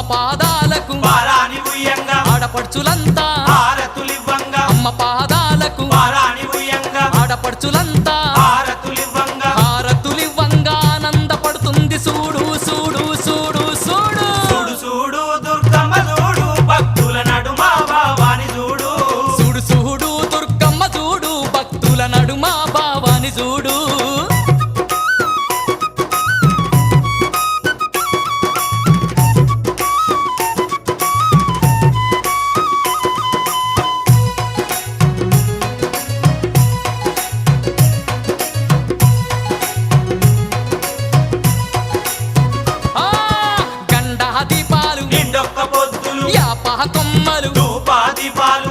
పాదాలకు పారాని ఉయ్యంగా ఆడపడుచులంతా హారతులివ్వంగా అమ్మ పాదాలకు పారాని ఉయ్యంగా ఆడపడుచులంతా హారతులివ్వంగా హారతులివ్వంగా ఆనందపడుతుంది చూడు చూడు చూడు చూడు చూడు చూడు దుర్గమ్మ చూడు భక్తుల నడుమ భావాని చూడు చూడు చూడు దుర్గమ్మ చూడు భక్తుల నడుమ భావాని చూడు నిండొక్క పొద్దులు యాప కొమ్మలు ధూపాదీపాలు